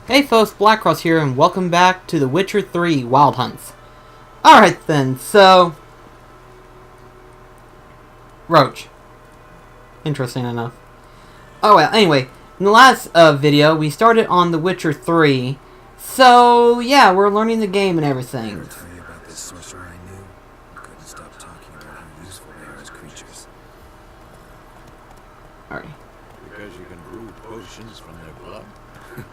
Hey folks, BlackCross here, and welcome back to The Witcher 3 Wild Hunts. Alright then, so... Roach. Interesting enough. Oh well, anyway, in the last video, we started on The Witcher 3. So, yeah, we're learning the game and everything. I'll tell you about this sorcerer I knew. Couldn't stop talking about how useful they are as creatures. Alright. Because you can brew potions from their blood? No,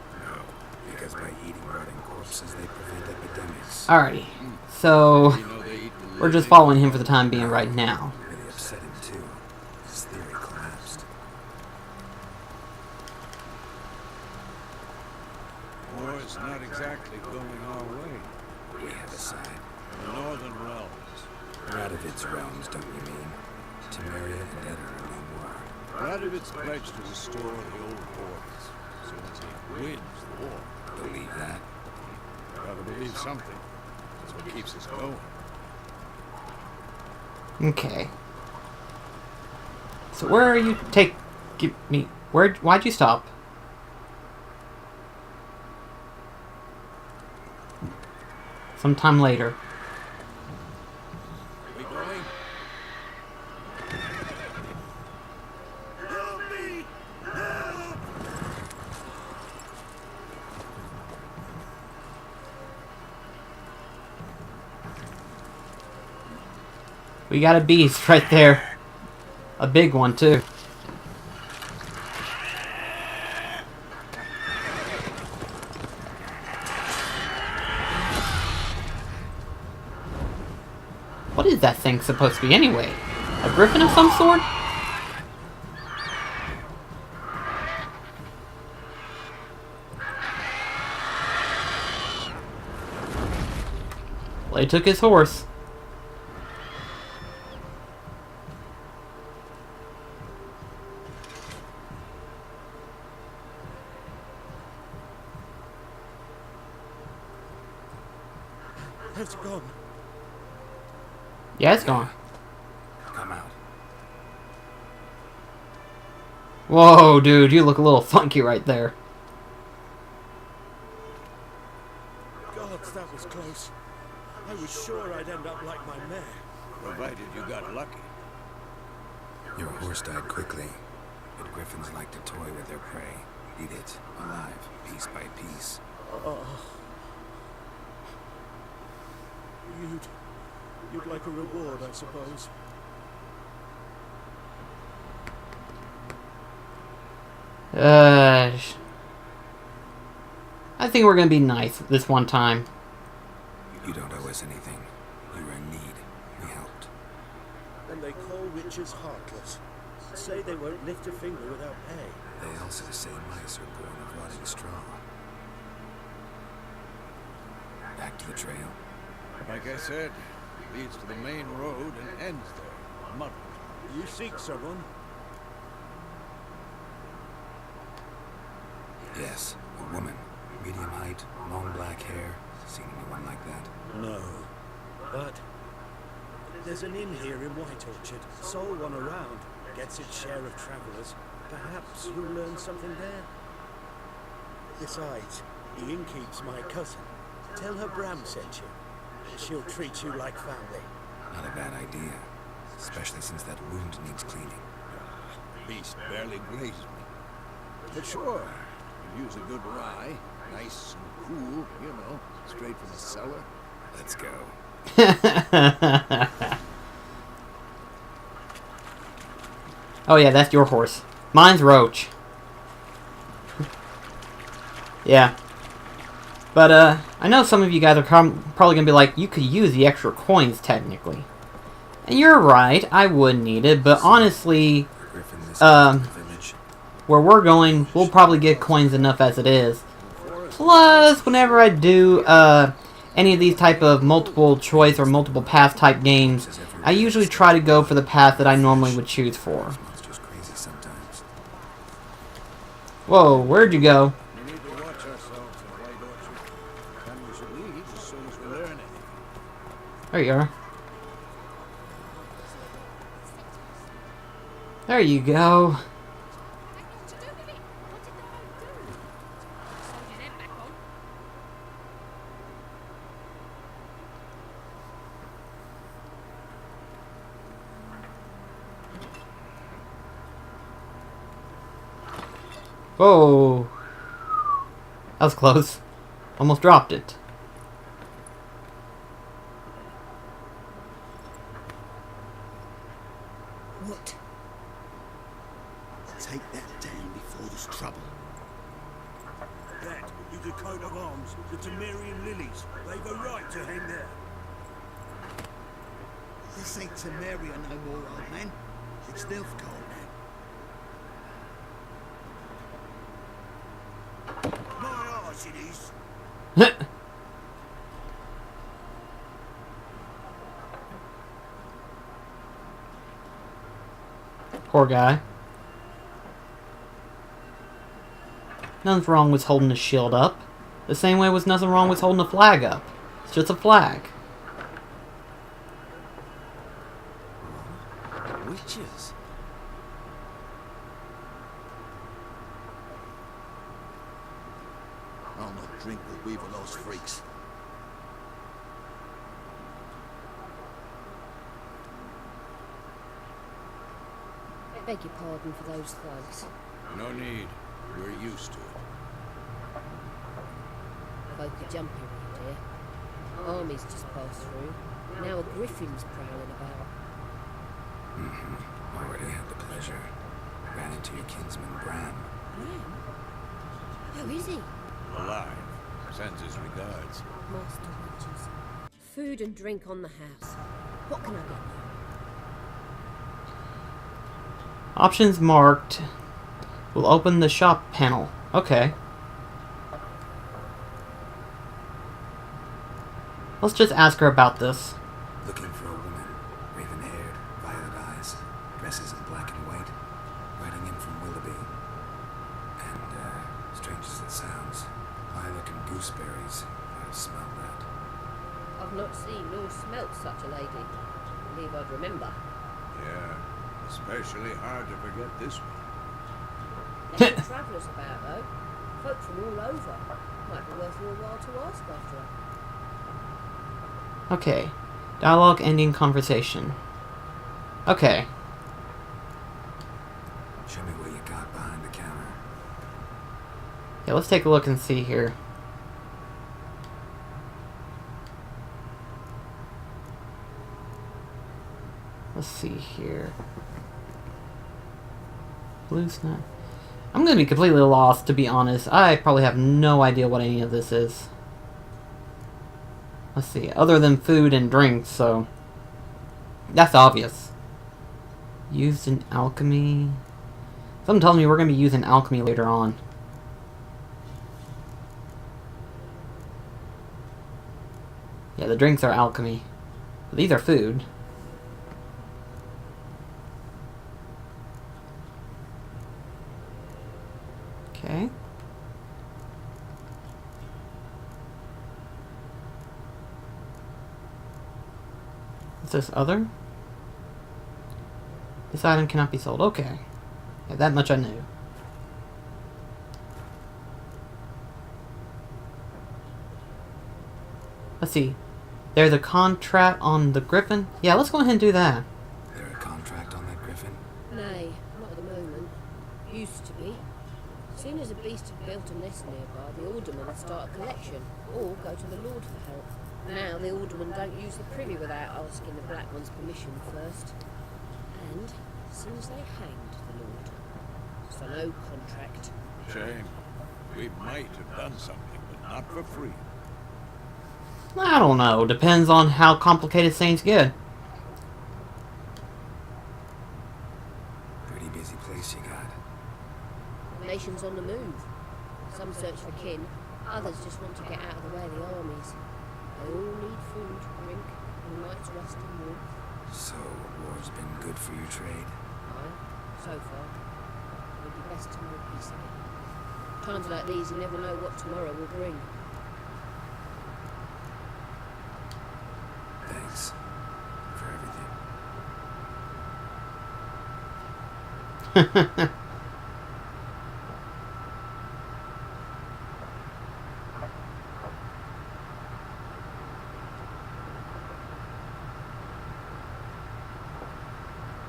because by eating rotting corpses, they prevent epidemics. Alrighty. So, You know they eat the we're just living. following him for the time being right now. Really upset him too. His theory collapsed. War's not exactly going our way. We have a side. The northern realms. Radovid's realms, don't you mean? Temeria and Eder are no more. Radovid's pledged to restore the old borders. So as he wins the war. Believe that? Gotta believe something. That's what keeps us going. Okay. So where are you give me... Why'd you stop? Sometime later. We going? Help me! Help! We got a beast right there. A big one, too. What is that thing supposed to be anyway? A griffin of some sort? Well, he took his horse. It's gone. Yeah, it's gone. Come out. Whoa, dude, you look a little funky right there. Gods, that was close. I was sure I'd end up like my mare. Provided you got lucky. Your horse died quickly, but griffins like to toy with their prey. Eat it, alive, piece by piece. You'd like a reward, I suppose. I think we're gonna be nice this one time. You don't owe us anything. You were in need. We helped. And they call witches heartless. Say they won't lift a finger without pay. They also say mice are born of rotting straw. Back to the trail. Like I said, it leads to the main road and ends there. Muddled. You seek someone? Yes, a woman. Medium height, long black hair. Seen anyone like that? No. But there's an inn here in White Orchard. Sole one around. Gets its share of travelers. Perhaps you'll learn something there. Besides, the innkeep's my cousin. Tell her Bram sent you. She'll treat you like family. Not a bad idea. Especially since that wound needs cleaning. Beast barely grazed me. But sure, could use a good rye. Nice and cool, you know, straight from the cellar. Let's go. Oh yeah, that's your horse. Mine's Roach. Yeah. But, I know some of you guys are probably gonna be like, you could use the extra coins, technically. And you're right, I would need it, but honestly, where we're going, we'll probably get coins enough as it is. Plus, whenever I do, any of these type of multiple choice or multiple path type games, I usually try to go for the path that I normally would choose for. Monster's crazy sometimes. Whoa, where'd you go? We need to watch ourselves in White Orchard. And we should leave as soon as we learn anything. There you are. There you go. Whoa. That was close. Almost dropped it. What? Take that down before there's trouble. That is the coat of arms, the Temerian lilies. They've a right to hang there. This ain't Temeria no more, old man. It's Nilfgaard now. My arse it is. Poor guy. Nothing's wrong with holding a shield up. The same way was nothing wrong with holding a flag up. It's just a flag. Witches. I'll not drink with Weaverlaw's freaks. I beg your pardon for those thugs. No need. We're used to it. Folk are jumpy around here. Armies just passed through. Now a griffin's prowling about. Already had the pleasure. Ran into your kinsman, Bram. Bram? How is he? Alive. Sends his regards. Master witches. Food and drink on the house. What can I get you? Options marked. We'll open the shop panel. Okay. Let's just ask her about this. Looking for a woman. Raven-haired, violet eyes. Dresses in black and white. Riding in from Willoughby. And, strange as it sounds, lilac and gooseberries. I've smelled that. I've not seen nor smelt such a lady. Believe I'd remember. Yeah. Especially hard to forget this one. There's some travellers about though. Folk from all over. Might be worth your while to ask after her. Okay. Dialogue ending conversation. Okay. Show me what you got behind the counter. Yeah, let's take a look and see here. Let's see here. Blue snap. I'm gonna be completely lost, to be honest. I probably have no idea what any of this is. Let's see. Other than food and drinks, so that's obvious. Used in alchemy. Something tells me we're gonna be using alchemy later on. Yeah, the drinks are alchemy. But these are food. Okay. What's this other? This item cannot be sold. Okay. Yeah, that much I knew. Let's see. There's a contract on the Griffin. Yeah, let's go ahead and do that. There a contract on that griffin? Nay, not at the moment. Used to be. As soon as a beast had built a nest nearby, the alderman would start a collection, or go to the Lord for help. Now the aldermen don't use the privy without asking the Black One's permission first. And since they hanged the Lord. So no contract. Shame. We might have done something, but not for free. I don't know. Depends on how complicated things get. Pretty busy place you got. The nation's on the move. Some search for kin, others just want to get out of the way of the armies. They all need food, drink, and a night's rest and warmth. So, war's been good for your trade? Aye, so far. It would be best to know peace again. Times like these, you never know what tomorrow will bring. Thanks for everything.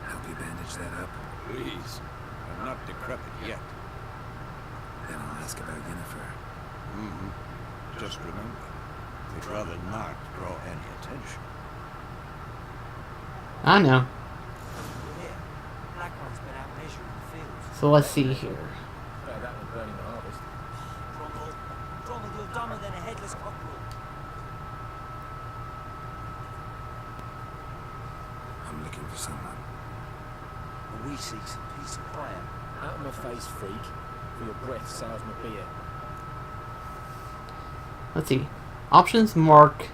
Help you bandage that up? Please. I'm not decrepit yet. ask about Yennefer. Just remember, they'd rather not draw any attention. I know. Yeah, BlackCross been out measuring the fields. So let's see here. Try that one burning the harvest. Drommel, you're dumber than a headless cockerel. I'm looking for someone. And we seek some peace and quiet. Out of my face, freak. For your breath sours my beer. Let's see. Options mark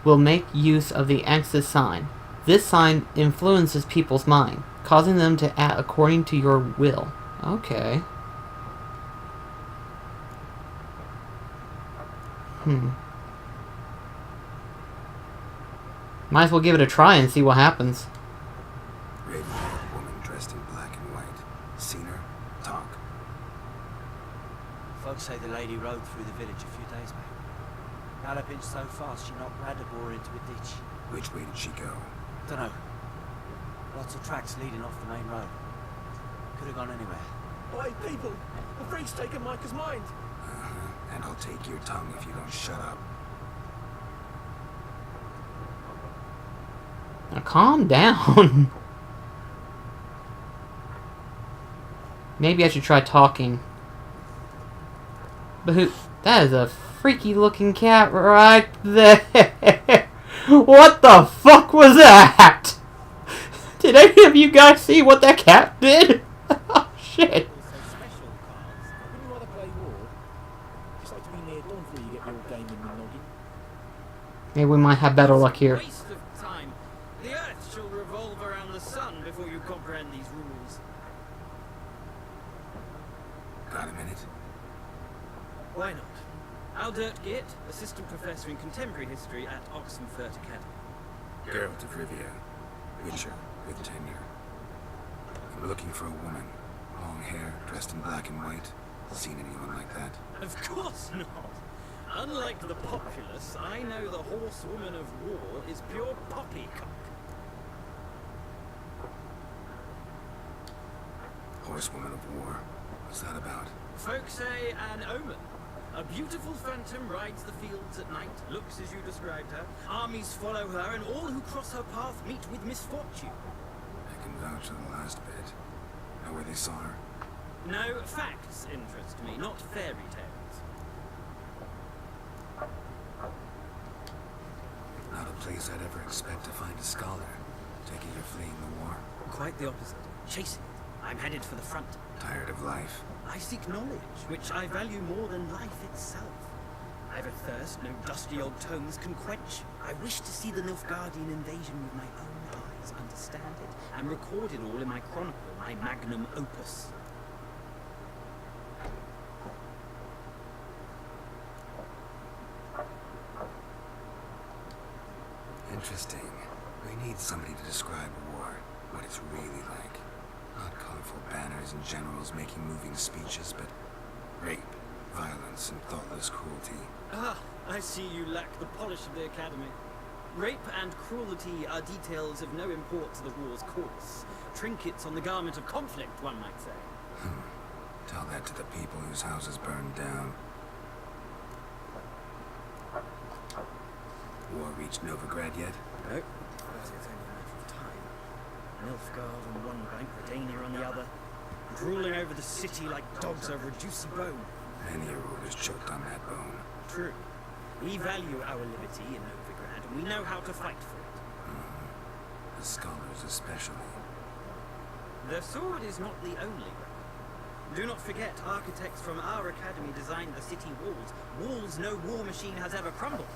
will make use of the axis sign. This sign influences people's mind, causing them to act according to your will. Okay. Might as well give it a try and see what happens. Raven-haired woman dressed in black and white. Seen her? Talk. Folks say the lady rode through the village a few days back. Galloping so fast she knocked Radabor into a ditch. Which way did she go? Dunno. Lots of tracks leading off the main road. Could have gone anywhere. Oi, people! The freak's taken Micah's mind! And I'll take your tongue if you don't shut up. Now calm down. Maybe I should try talking. But who? That is a freaky looking cat right there. What the fuck was that? Did any of you guys see what that cat did? Oh shit. Wouldn't you rather play war? It's like to be near dawn before you get your game in your noggin. Maybe we might have better luck here. Waste of time. The Earth shall revolve around the sun before you comprehend these rules. Got a minute? Why not? Aldert Gitt, assistant professor in contemporary history at Oxenfurt Academy. Geralt of Rivia. Witcher with tenure. I'm looking for a woman. Long hair, dressed in black and white. Seen anyone like that? Of course not. Unlike the populace, I know the horsewoman of war is pure poppycock. Horsewoman of war. What's that about? Folk say an omen. A beautiful phantom rides the fields at night, looks as you described her. Armies follow her, and all who cross her path meet with misfortune. I can vouch for the last bit. Know where they saw her? No, facts interest me, not fairy tales. Not a place I'd ever expect to find a scholar. Take it you're fleeing the war. Quite the opposite. Chasing it. I'm headed for the front. Tired of life. I seek knowledge, which I value more than life itself. I've a thirst no dusty old tomes can quench. I wish to see the Nilfgaardian invasion with my own eyes, understand it, and record it all in my chronicle, my magnum opus. Interesting. We need somebody to describe war, what it's really like. Not colorful banners and generals making moving speeches, but rape, violence, and thoughtless cruelty. Ah, I see you lack the polish of the Academy. Rape and cruelty are details of no import to the war's course. Trinkets on the garment of conflict, one might say. Tell that to the people whose houses burned down. War reached Novigrad yet? No, but it's only a matter of time. Nilfgaard on one bank, Redania on the other, drooling over the city like dogs over a juicy bone. Many a ruler's choked on that bone. True. We value our liberty in Novigrad, and we know how to fight for it. The scholars especially. The sword is not the only weapon. Do not forget, architects from our academy designed the city walls. Walls no war machine has ever crumbled.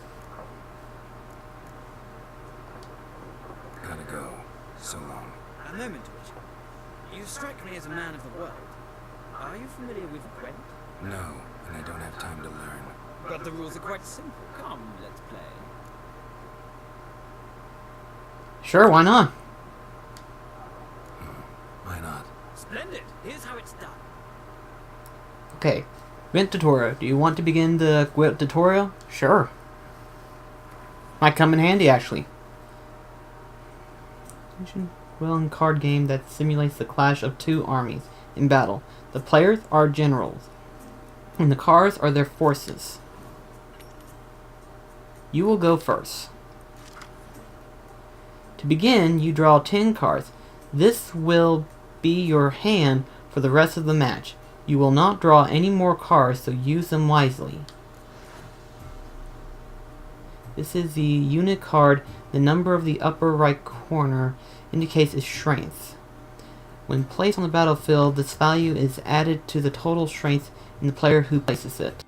Gotta go. So long. A moment, Witcher. You strike me as a man of the world. Are you familiar with Gwent? No, and I don't have time to learn. But the rules are quite simple. Come, let's play. Sure, why not? Why not? Splendid. Here's how it's done. Okay. Gwent tutorial. Do you want to begin the Gwent tutorial? Sure. Might come in handy, actually. Well, card game that simulates the clash of two armies in battle. The players are generals. and the cards are their forces. You will go first. To begin, you draw 10 cards. This will be your hand for the rest of the match. You will not draw any more cards, so use them wisely. This is the unit card. The number of the upper right corner indicates its strength. When placed on the battlefield, this value is added to the total strength in the player who places it.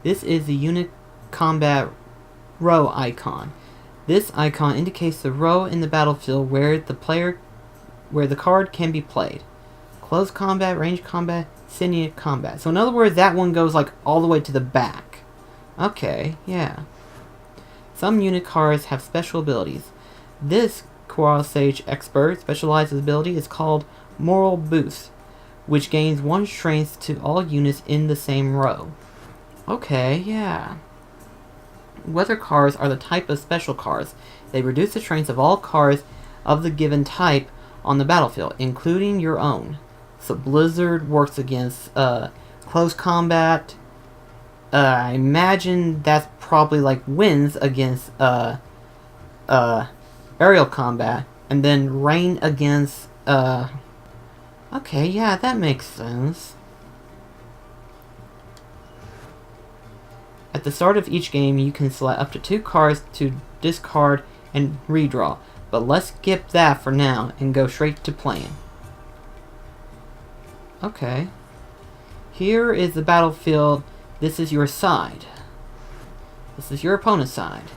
This is the unit combat row icon. This icon indicates the row in the battlefield where the card can be played. Close combat, range combat, senior combat. So in other words, that one goes like all the way to the back. Okay, yeah. Some unit cards have special abilities. This Quora Sage Expert specialized ability is called Moral Boost, which gains 1 strength to all units in the same row. Okay, yeah. Weather cards are the type of special cards. They reduce the strength of all cards of the given type on the battlefield, including your own. So Blizzard works against close combat. I imagine that's probably like wins against aerial combat, and then rain against okay, yeah, that makes sense. At the start of each game, you can select up to 2 cards to discard and redraw, but let's skip that for now and go straight to playing. Okay. Here is the battlefield. This is your side. This is your opponent's side.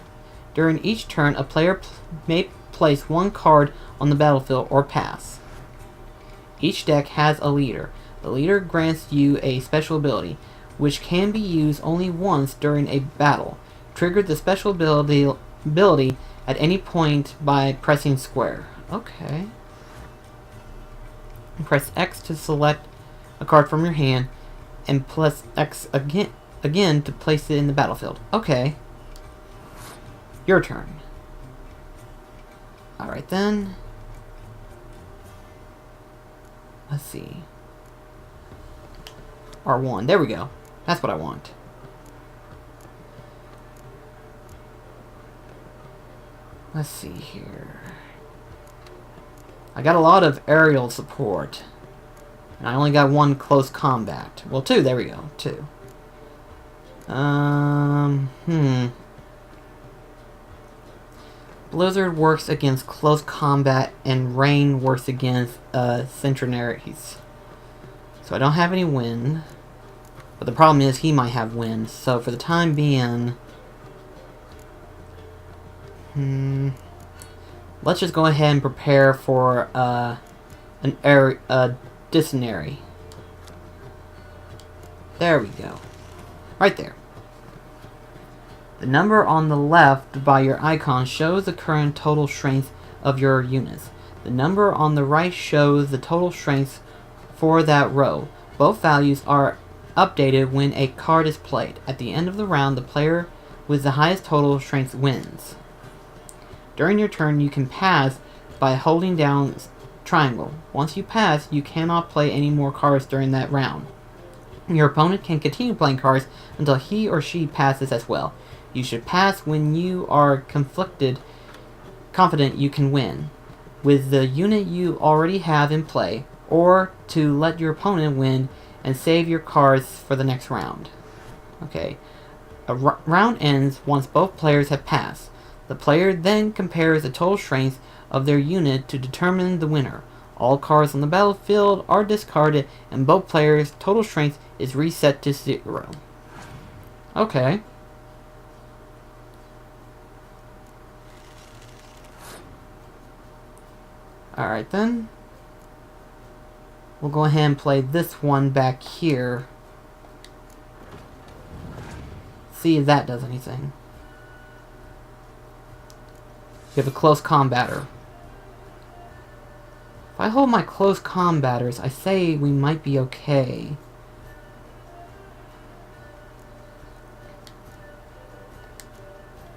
During each turn, a player may place 1 card on the battlefield or pass. Each deck has a leader. The leader grants you a special ability, which can be used only once during a battle. Trigger the special ability at any point by pressing square. Okay. And press X to select a card from your hand, and press X again to place it in the battlefield. Okay. Your turn. Alright then. Let's see. R1. There we go. That's what I want. Let's see here. I got a lot of aerial support. And I only got 1 close combat. Well, 2. There we go. 2. Blizzard works against close combat, and Rain works against centenaries. So I don't have any wind. But the problem is he might have wind. So for the time being, let's just go ahead and prepare for a dysentery. There we go. Right there. The number on the left by your icon shows the current total strength of your units. The number on the right shows the total strength for that row. Both values are updated when a card is played. At the end of the round, the player with the highest total strength wins. During your turn, you can pass by holding down triangle. Once you pass, you cannot play any more cards during that round. Your opponent can continue playing cards until he or she passes as well. You should pass when you are confident you can win with the unit you already have in play, or to let your opponent win and save your cards for the next round. Okay. A round ends once both players have passed. The player then compares the total strength of their unit to determine the winner. All cards on the battlefield are discarded, and both players' total strength is reset to 0. Okay. Alright then. We'll go ahead and play this one back here. See if that does anything. We have a close combatter. If I hold my close combatters, I say we might be okay.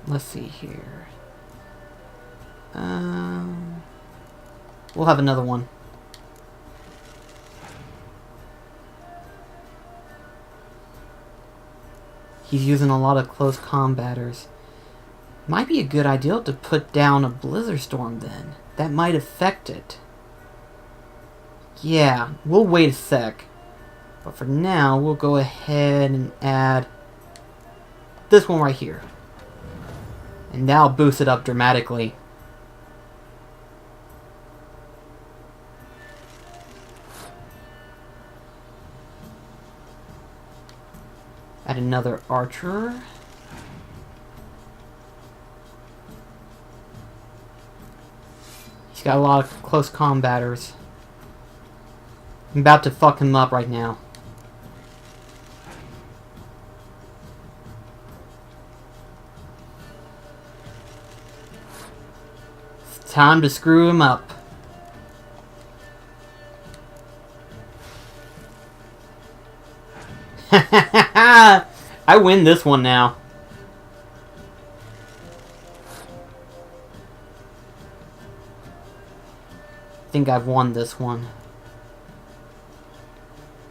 Let's see here. We'll have another one. He's using a lot of close combaters. Might be a good idea to put down a blizzard storm then. That might affect it. Yeah, we'll wait a sec. But for now, we'll go ahead and add this one right here. And that'll boost it up dramatically. Add another archer. He's got a lot of close combaters. I'm about to fuck him up right now. It's time to screw him up. I win this one now. I think I've won this one.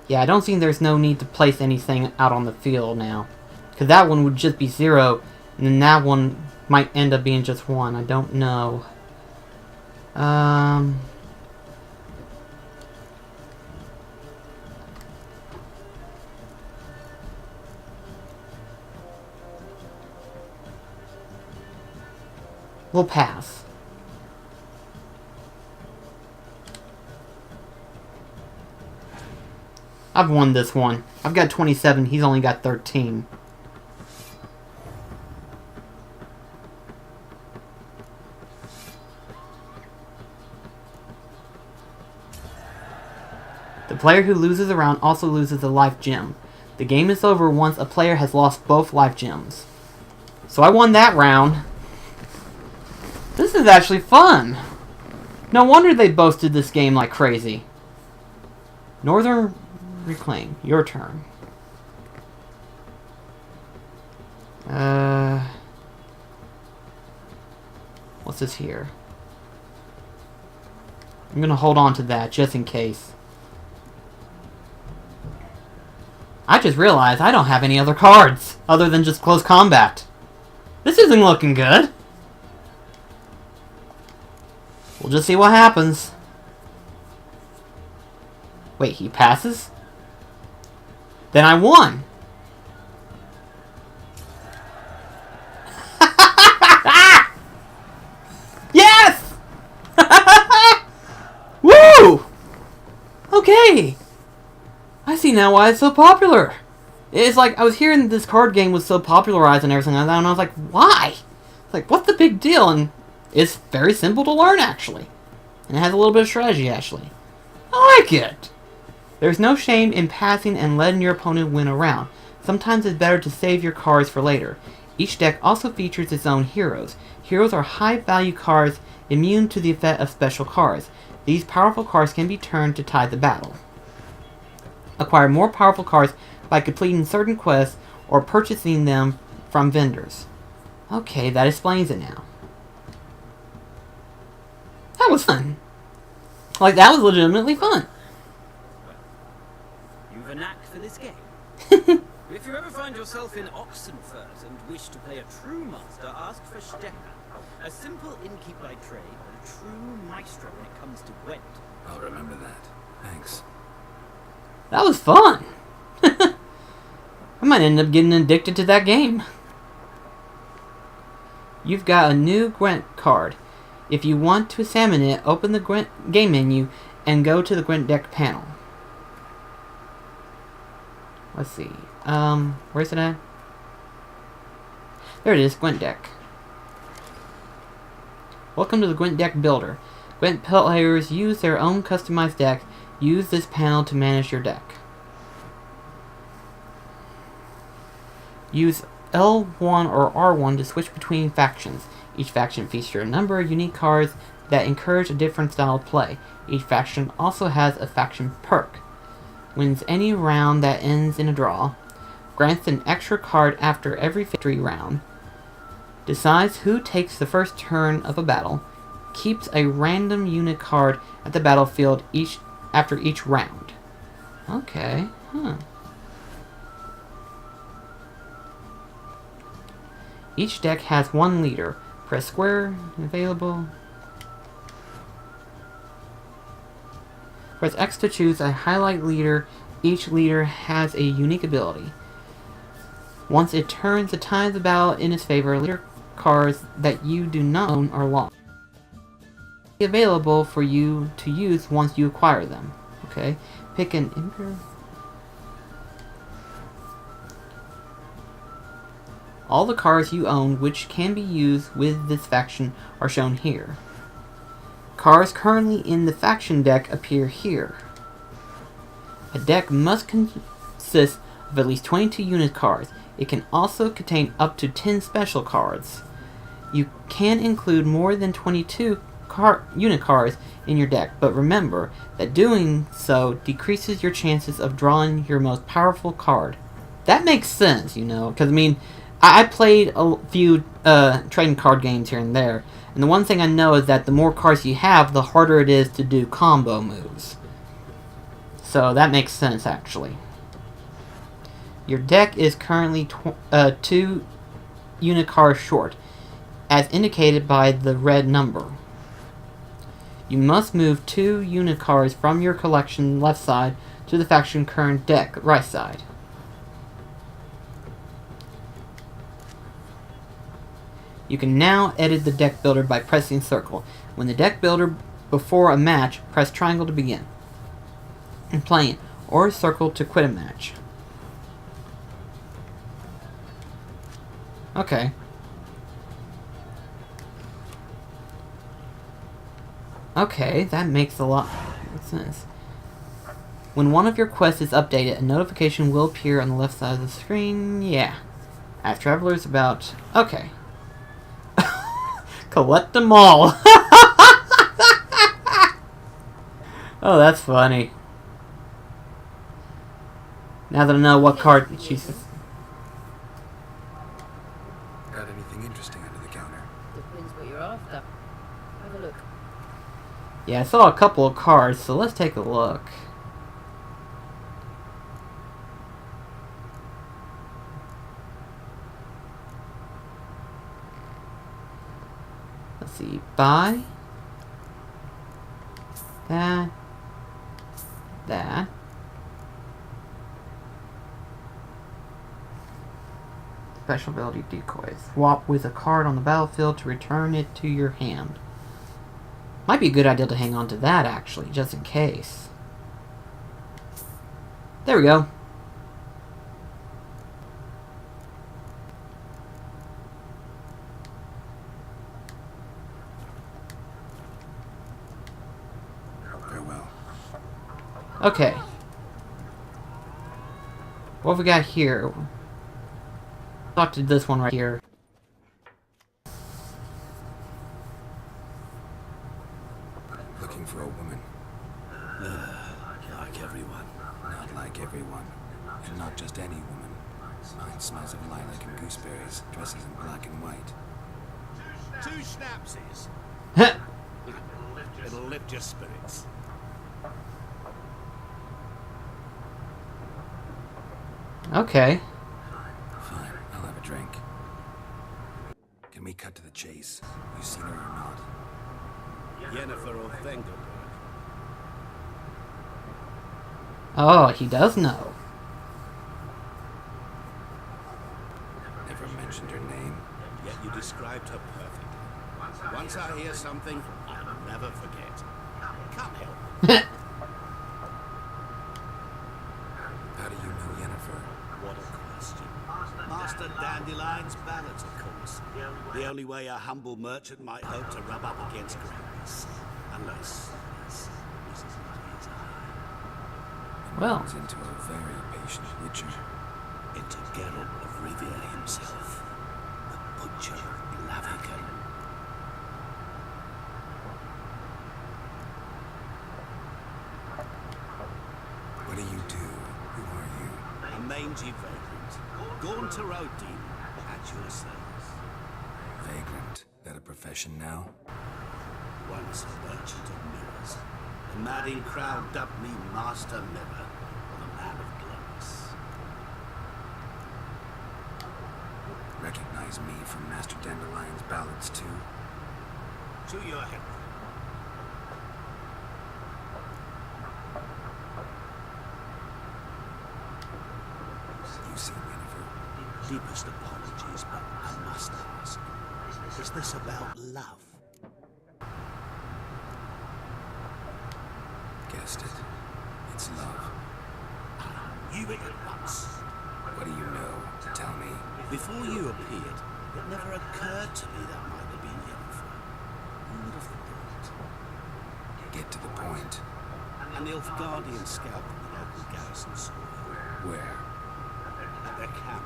Yeah, I don't think there's no need to place anything out on the field now. Because that one would just be 0, and then that one might end up being just 1. I don't know. We'll pass. I've won this one. I've got 27, he's only got 13. The player who loses a round also loses a life gem. The game is over once a player has lost both life gems. So I won that round. This is actually fun. No wonder they boasted this game like crazy. Northern Reclaim, your turn. What's this here? I'm gonna hold on to that just in case. I just realized I don't have any other cards other than just close combat. This isn't looking good. We'll just see what happens. Wait, he passes? Then I won. Yes! Woo! Okay. I see now why it's so popular. It's like I was hearing this card game was so popularized and everything like that, and I was like, why? It's like, what's the big deal? And it's very simple to learn, actually. And it has a little bit of strategy, actually. I like it. There's no shame in passing and letting your opponent win a round. Sometimes it's better to save your cards for later. Each deck also features its own heroes. Heroes are high-value cards immune to the effect of special cards. These powerful cards can be turned to tie the battle. Acquire more powerful cards by completing certain quests or purchasing them from vendors. Okay, that explains it now. That was fun. Like, that was legitimately fun. You've a knack for this game. If you ever find yourself in Oxenfurt and wish to play a true master, ask for Stecker. A simple innkeep by trade, but a true maestro when it comes to Gwent. I'll remember that. Thanks. That was fun. I might end up getting addicted to that game. You've got a new Gwent card. If you want to examine it, open the Gwent game menu and go to the Gwent deck panel. Let's see. Where's it at? There it is, Gwent deck. Welcome to the Gwent deck builder. Gwent players use their own customized deck. Use this panel to manage your deck. Use L1 or R1 to switch between factions. Each faction features a number of unique cards that encourage a different style of play. Each faction also has a faction perk. Wins any round that ends in a draw. Grants an extra card after every victory round. Decides who takes the first turn of a battle. Keeps a random unit card at the battlefield after each round. Okay, huh. Each deck has one leader. Press square, available. Press X to choose a highlight leader. Each leader has a unique ability. Once it turns the tide of the battle in its favor, leader cards that you do not own are lost. Available for you to use once you acquire them. Okay, pick an Emperor. All the cards you own which can be used with this faction are shown here. Cards currently in the faction deck appear here. A deck must consist of at least 22 unit cards. It can also contain up to 10 special cards. You can include more than 22 unit cards in your deck, but remember that doing so decreases your chances of drawing your most powerful card. That makes sense, you know, because I mean, I played a few trading card games here and there, and the one thing I know is that the more cards you have, the harder it is to do combo moves. So that makes sense, actually. Your deck is currently 2 unit cards short, as indicated by the red number. You must move 2 unit cards from your collection left side to the faction current deck right side. You can now edit the deck builder by pressing circle. When the deck builder before a match, press triangle to begin and playing, or circle to quit a match. Okay. Okay, that makes a lot of sense. When one of your quests is updated, a notification will appear on the left side of the screen. Yeah. Ask travelers about... Okay. Collect them all. Oh, that's funny. Now that I know what card she's... Got anything interesting under the counter? Depends what you're after. Have a look. Yeah, I saw a couple of cards, so let's take a look. Let's see. Buy. That. That. Special ability decoys. Swap with a card on the battlefield to return it to your hand. Might be a good idea to hang on to that, actually, just in case. There we go. Farewell. Okay. What have we got here? Talk to this one right here. Looking for a woman. Like everyone. Not like everyone. And not just any woman. Mine smells of lilac and gooseberries, dresses in black and white. 2 schnapsies. It'll lift your spirits. Okay. Fine, I'll have a drink. Can we cut to the chase? You seen her or not? Yennefer or Vengerberg. Oh, he does know. Never mentioned her name. Yet you described her perfectly. Once I hear something, I'll never forget. Can't help it. How do you know Yennefer? What a question. Master Dandelion's ballads, of course. The only way a humble merchant might hope to rub up against greatness. Unless this is not his eye. Well. Runs into a very patient witcher. Into Geralt of Rivia himself. The Butcher of Blaviken. What do you do? Who are you? A mangy vagrant. Gone to Odin at your service. Vagrant. That a profession now? Once a merchant of mirrors. The madding crowd dubbed me Master Mirror, or the Man of Glass. Recognize recognize me from Master Dandelion's ballads too? To your head. You see Winifred? Deepest apologies, but I must ask. Is this about love? Guessed it. It's love. You it at once. What do you know? Tell me. Before you appeared, it never occurred to me that might have been Yennefer. Who would have thought? Get to the point. An Nilfgaardian scout from the local garrison saw her. Where? At their camp.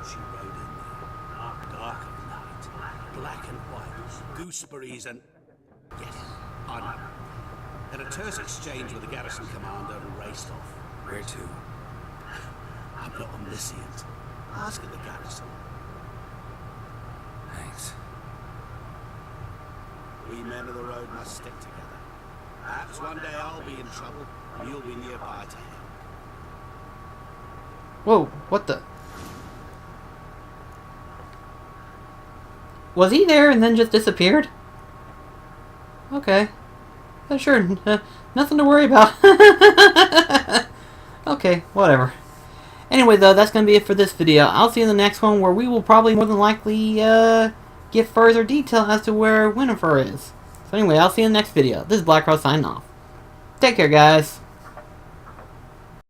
She rode in there. Dark of night. Black and white. Gooseberries and... Yes, I know. Had a terse exchange with the garrison commander and raced off. Where to? I'm not omniscient. Ask at the garrison. Thanks. We men of the road must stick together. Perhaps one day I'll be in trouble, and you'll be nearby to help. Whoa, what the? Was he there and then just disappeared? Okay. Sure, nothing to worry about. Okay, whatever. Anyway, though, that's going to be it for this video. I'll see you in the next one, where we will probably more than likely get further detail as to where Winifred is. So anyway, I'll see you in the next video. This is BlackCross signing off. Take care, guys.